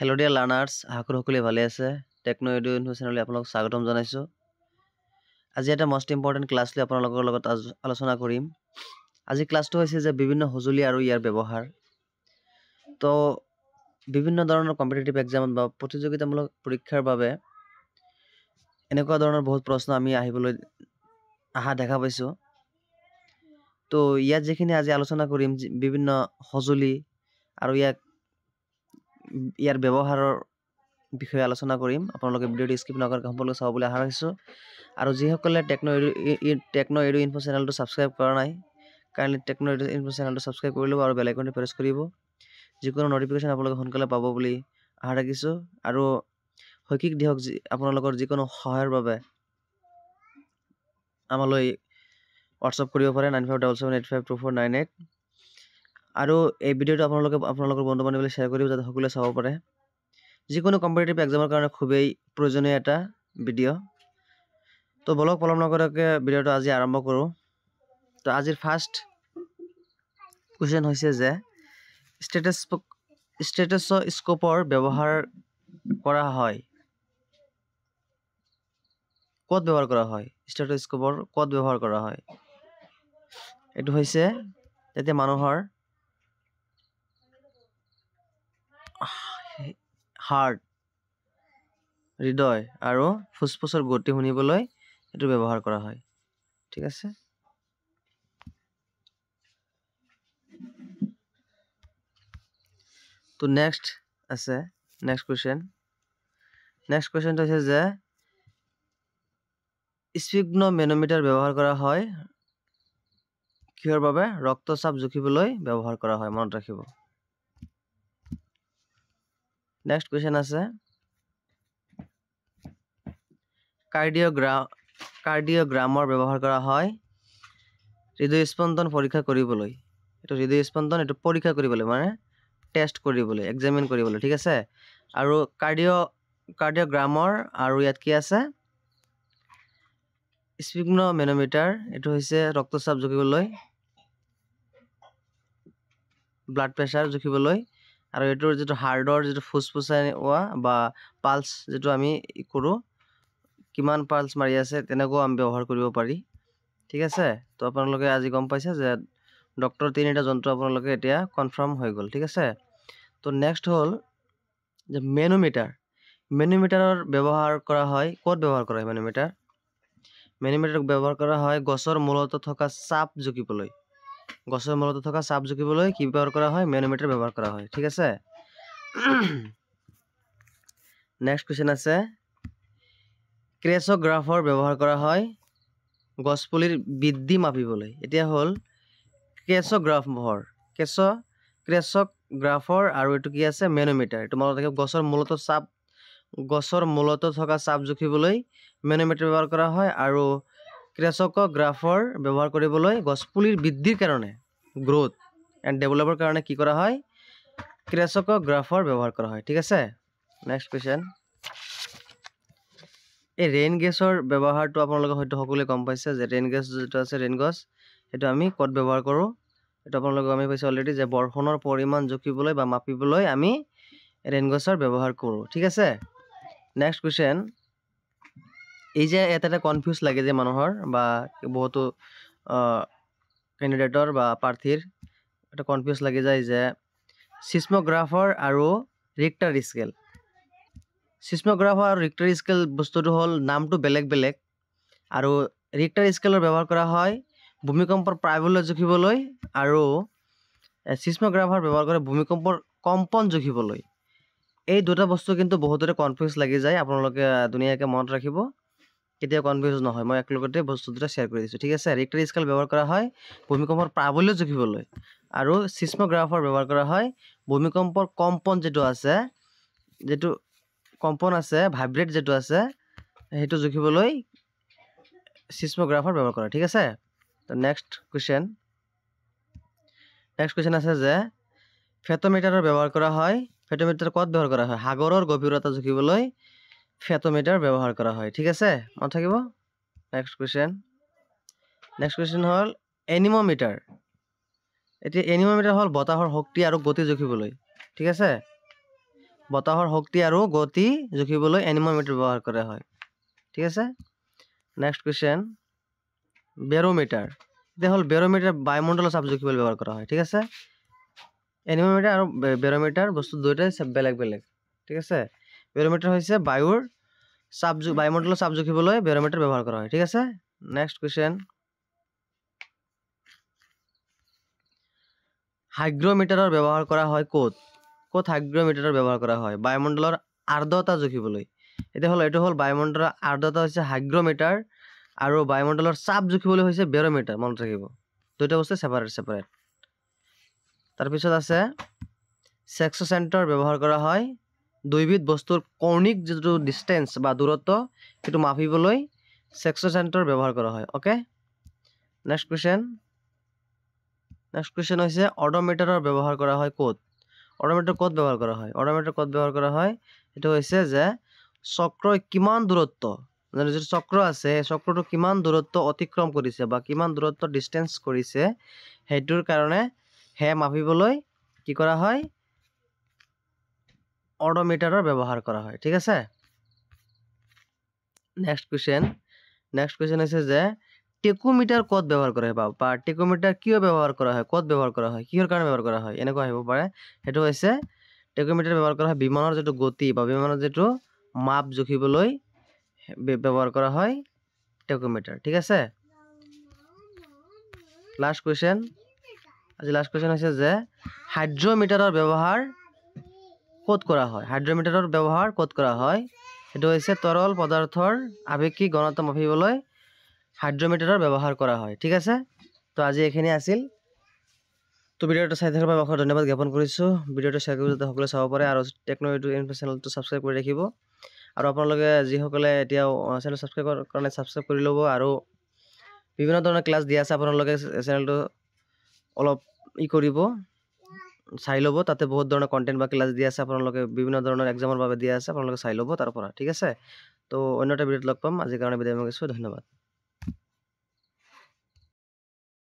Hello' dear লাৰ্নাৰ্ছ, আশা কৰোঁ সকলোৱে ভালে আছে। টেকনো এডু ইনফো চেনেললৈ আপোনালোকক স্বাগতম জনাইছোঁ। আজি এটা মষ্ট ইম্পৰ্টেণ্ট ক্লাছ লৈ আপোনালোকৰ লগত আলোচনা কৰিম। আজি ক্লাছটো হৈছে যে বিভিন্ন সঁজুলি আৰু ইয়াৰ ব্যৱহাৰ। তো বিভিন্ন ধৰণৰ কম্পিটিটিভ এক্সামত বা প্ৰতিযোগিতামূলক পৰীক্ষাৰ বাবে এনেকুৱা ধৰণৰ বহুত প্ৰশ্ন আমি অহা দেখা পাইছোঁ। তো ইয়াত যিখিনি আজি আলোচনা কৰিম বিভিন্ন সঁজুলি আৰু ইয়াৰ ব্যৱহাৰৰ বিষয়ে আলোচনা কৰিম। আপোনালোকে ভিডিঅ'টো স্কিপ নকৰাকৈ সম্পূৰ্ণ চাব বুলি আশা ৰাখিছোঁ। আৰু যিসকলে টেকনো এডু ইনফো চেনেলটো ছাবস্ক্ৰাইব কৰা নাই, কাইণ্ডলি টেকনো এডু ইনফো চেনেলটো ছাবস্ক্ৰাইব কৰি ল'ব আৰু বেল আইকনটো প্ৰেছ কৰিব। যিকোনো নটিফিকেশ্যন আপোনালোকে সোনকালে পাব বুলি আশা ৰাখিছোঁ। আৰু শৈক্ষিক দিশক আপোনালোকৰ যিকোনো সহায়ৰ বাবে আমালৈ হোৱাটছআপ কৰিব পাৰে 9577852498। আৰু এই ভিডিঅ'টো আপোনালোকৰ বন্ধু বান্ধৱীলৈ শ্বেয়াৰ কৰিব যাতে সকলোৱে চাব পাৰে। যিকোনো কম্পিটিটিভ এক্সামৰ কাৰণে খুবেই প্ৰয়োজনীয় এটা ভিডিঅ'। তো বলক পলম নকৰাকৈ ভিডিঅ'টো আজি আৰম্ভ কৰোঁ। তো আজিৰ ফাৰ্ষ্ট কুৱেশ্যন হৈছে যে ষ্টেথোস্কোপৰ ব্যৱহাৰ কৰা হয়। ক'ত ব্যৱহাৰ কৰা হয়? ষ্টেথোস্কোপৰ ক'ত ব্যৱহাৰ কৰা হয়? এইটো হৈছে যেতিয়া মানুহৰ হৃদয় আৰু ফুসফুসৰ গতি শুনিবলৈ এইটো ব্যৱহাৰ কৰা হয়। ঠিক আছে। তো নেক্সট কুৱেশ্যনটো হৈছে যে স্ফিগনোমেনোমিটাৰ ব্যৱহাৰ কৰা হয় কিহৰ বাবে? ৰক্তচাপ জুখিবলৈ ব্যৱহাৰ কৰা হয়, মনত ৰাখিব। নেক্সট কুৱেশ্যন আছে কাৰ্ডিঅ'গ্ৰামৰ ব্যৱহাৰ কৰা হয় হৃদয় স্পন্দন পৰীক্ষা কৰিবলৈ। এইটো হৃদয় স্পন্দন এইটো পৰীক্ষা কৰিবলৈ মানে টেষ্ট কৰিবলৈ, এক্সামিন কৰিবলৈ। ঠিক আছে। আৰু কাৰ্ডিঅ'গ্ৰামৰ আৰু ইয়াত কি আছে? স্ফিগনোমেনোমিটাৰ এইটো হৈছে ৰক্তচাপ জুখিবলৈ, ব্লাড প্ৰেছাৰ জুখিবলৈ। আৰু এইটোৰ যিটো হাৰ্টৰ যিটো ফুসফুসাই বা পালছ যিটো আমি কৰোঁ, কিমান পালছ মাৰি আছে তেনেকুৱাও আমি ব্যৱহাৰ কৰিব পাৰি। ঠিক আছে। তো আপোনালোকে আজি গম পাইছে যে ডক্টৰ তিনিটা যন্ত্ৰ আপোনালোকে এতিয়া কনফাৰ্ম হৈ গ'ল। ঠিক আছে। তো নেক্সট হ'ল যে মেনোমিটাৰৰ ব্যৱহাৰ কৰা হয়। ক'ত ব্যৱহাৰ কৰা হয় মেনোমিটাৰ ব্যৱহাৰ কৰা হয় গছৰ মূলত থকা চাপ জুখিবলৈ। গছৰ মূলত থকা চাপ জুখিবলৈ কি ব্যৱহাৰ কৰা হয়? মেনোমিটাৰ ব্যৱহাৰ কৰা হয়। ঠিক আছে। নেক্সট কুৱেশ্যন আছে ক্ৰেচগ্ৰাফৰ ব্যৱহাৰ কৰা হয় গছপুলিৰ বৃদ্ধি মাপিবলৈ। এতিয়া হ'ল ক্ৰেচগ্ৰাফৰ আৰু এইটো কি আছে? মেনোমিটাৰ। এইটো মনত ৰাখিব। গছৰ মূলত থকা চাপ জুখিবলৈ মেনোমিটাৰ ব্যৱহাৰ কৰা হয়। আৰু ক্ৰেচগ্ৰাফৰ ব্যৱহাৰ কৰিবলৈ গছপুলিৰ বৃদ্ধিৰ কাৰণে, গ্ৰোথ এণ্ড ডেভেলপৰ কাৰণে কি কৰা হয়? ক্ৰেচগ্ৰাফৰ ব্যৱহাৰ কৰা হয়। ঠিক আছে। নেক্সট কুৱেশ্যন এই ৰেইন গেছৰ ব্যৱহাৰটো আপোনালোকে হয়তো সকলোৱে গম পাইছে যে ৰেইন গেছ যিটো আছে, ৰেইন গছ সেইটো আমি ক'ত ব্যৱহাৰ কৰোঁ? এইটো আপোনালোকে গমেই পাইছে অলৰেডি যে বৰষুণৰ পৰিমাণ জুখিবলৈ বা মাপিবলৈ আমি ৰেইন গছৰ ব্যৱহাৰ কৰোঁ। ঠিক আছে। নেক্সট কুৱেশ্যন এই যে এটা কনফিউজ লাগে যে মানুহৰ বা বহুতো কেণ্ডিডেটৰ বা প্ৰাৰ্থীৰ এটা কনফিউজ লাগি যায় যে ছিস্মোগ্ৰাফৰ আৰু ৰিক্টাৰ স্কেল। ছিস্মোগ্ৰাফৰ আৰু ৰিক্টাৰ স্কেল বস্তুটো হ'ল নামটো বেলেগ বেলেগ। আৰু ৰিক্টাৰ স্কেলৰ ব্যৱহাৰ কৰা হয় ভূমিকম্পৰ প্ৰাবল্য জুখিবলৈ আৰু ছিস্মোগ্ৰাফৰ ব্যৱহাৰ কৰে ভূমিকম্পৰ কম্পন জুখিবলৈ। এই দুটা বস্তু কিন্তু বহুতৰে কনফিউজ লাগি যায়। আপোনালোকে ধুনীয়াকৈ মনত ৰাখিব, কেতিয়াও কনফিউজ নহয়। মই একেলগতে বস্তু দুটা শ্বেয়াৰ কৰি দিছোঁ। ঠিক আছে। ৰিক্টাৰ স্কেল ব্যৱহাৰ কৰা হয় ভূমিকম্পৰ প্ৰাবল্য জুখিবলৈ আৰু ছিস্মোগ্ৰাফৰ ব্যৱহাৰ কৰা হয় ভূমিকম্পৰ কম্পন যিটো কম্পন আছে, ভাইব্ৰেট যিটো আছে সেইটো জুখিবলৈ ছিস্মোগ্ৰাফৰ ব্যৱহাৰ কৰা। ঠিক আছে। তো নেক্সট কুৱেশ্যন আছে যে ফেটোমিটাৰৰ ব্যৱহাৰ কৰা হয়। ফেটোমিটাৰ ক'ত ব্যৱহাৰ কৰা হয়? সাগৰৰ গভীৰতা জুখিবলৈ ফেটোমিটাৰ ব্যৱহাৰ কৰা হয়। ঠিক আছে, মনত থাকিব। নেক্সট কুৱেশ্যন হ'ল এনিমোমিটাৰ। এতিয়া এনিমোমিটাৰ হ'ল বতাহৰ শক্তি আৰু গতি জুখিবলৈ। ঠিক আছে। বতাহৰ শক্তি আৰু গতি জুখিবলৈ এনিমোমিটাৰ ব্যৱহাৰ কৰা হয় ঠিক আছে নেক্সট কোৱেশ্চন বেৰোমিটাৰ এটা হল বেৰোমিটাৰ বায়ুমণ্ডলৰ চাপ জুখিবলৈ ব্যৱহাৰ কৰা হয় ঠিক আছে এনিমোমিটাৰ আৰু বেৰোমিটাৰ বস্তু দুইটাই বেলেগ বেলেগ ঠিক আছে বেৰোমিটাৰ হৈছে বায়ুমণ্ডলৰ চাপ জুখিবলৈ বেৰোমিটাৰ ব্যৱহাৰ কৰা হয় ঠিক আছে নেক্সট কোৱেশ্চন হাইগ্ৰোমিটাৰৰ ব্যৱহাৰ কৰা হয় ক'ত হাইগ্ৰোমিটাৰৰ ব্যৱহাৰ কৰা হয় বায়ুমণ্ডলৰ আৰ্দ্ৰতা জুখিবলৈ এইটো হল বায়ুমণ্ডলৰ আৰ্দ্ৰতা হৈছে হাইগ্ৰোমিটাৰ আৰু বায়ুমণ্ডলৰ চাপ জুখিবলৈ হৈছে বেৰোমিটাৰ মনত ৰাখিব দুইটা বস্তু সেপাৰেট তাৰ পিছত আছে সেক্সোচেণ্টৰ ব্যৱহাৰ কৰা হয় দুইবিধ বস্তুৰ কৌণিক যেটো ডিসটেন্স বা দূৰত্ব সেইটো মাপিবলৈ সেক্সোচেণ্টৰ ব্যৱহাৰ কৰা হয় ওকে নেক্সট কোৱেশ্চন হৈছে অডোমিটাৰৰ ব্যৱহাৰ কৰা হয় ক'ত ব্যৱহাৰ কৰা হয় ব্যৱহাৰ কৰা হয় এটো হৈছে যে চক্ৰই কিমান দূৰত্ব মানে যে চক্ৰ আছে চক্ৰটো কিমান দূৰত্ব অতিক্ৰম কৰিছে বা কিমান দূৰত্ব ডিসটেন্স কৰিছে হেতুৰ কাৰণে হে মাপিবলৈ কি কৰা হয় অডোমিটাৰৰ ব্যৱহাৰ কৰা হয় ঠিক আছে নেক্সট কোৱেশ্চন হৈছে যে টেকোমিটাৰ ক'ত ব্যৱহাৰ কৰা হয় বা টেকোমিটাৰ কিয় ব্যৱহাৰ কৰা হয় ক'ত ব্যৱহাৰ কৰা হয় কিহৰ কাৰণে ব্যৱহাৰ কৰা হয় এনেকুৱা আহিব পাৰে হেতু হৈছে টেকোমিটাৰ ব্যৱহাৰ কৰা হয় বিমানৰ যেটো গতি বা বিমানৰ যেটো মাপ জুখিবলৈ ব্যৱহাৰ কৰা হয় টেকোমিটাৰ ঠিক আছে লাষ্ট কোৱেশ্চন হৈছে যে হাইড্ৰোমিটাৰৰ ব্যৱহাৰ ক'ত কৰা হয় এটো হৈছে তৰল পদাৰ্থৰ আবেশিক ঘনত্ব মাপিবলৈ হাইড্ৰোমিটাৰৰ ব্যৱহাৰ কৰা হয় ঠিক আছে তো আজি এখিনি আছিল তো ভিডিওটো চাই থকাৰ বাবে ধন্যবাদ জ্ঞাপন কৰিছো ভিডিওটো শেয়াৰ কৰি যাতে সকলোৱে চাব পাৰে আৰু টেকনো ইনফো চেনেলটো সাবস্ক্ৰাইব কৰি ৰাখিব আৰু আপোনালোকে যি সকলে এতিয়া চেনেল সাবস্ক্ৰাইব কাৰণে সাবস্ক্ৰাইব কৰি ল'ব আৰু বিভিন্ন ধৰণৰ ক্লাস দিয়া আছে আপোনালোকে চেনেলটো অলপ কৰিব চাই ল'ব তাতে বহুত ধৰণৰ কন্টেন্ট বা ক্লাস দিয়া আছে আপোনালোকে বিভিন্ন ধৰণৰ এক্সামৰ বাবে দিয়া আছে আপোনালোকে চাই ল'ব তাৰ পৰা ঠিক আছে তো অন্য এটা ভিডিওত লগ পাম আজিৰ কাৰণে বিদায় মাগিছো ধন্যবাদ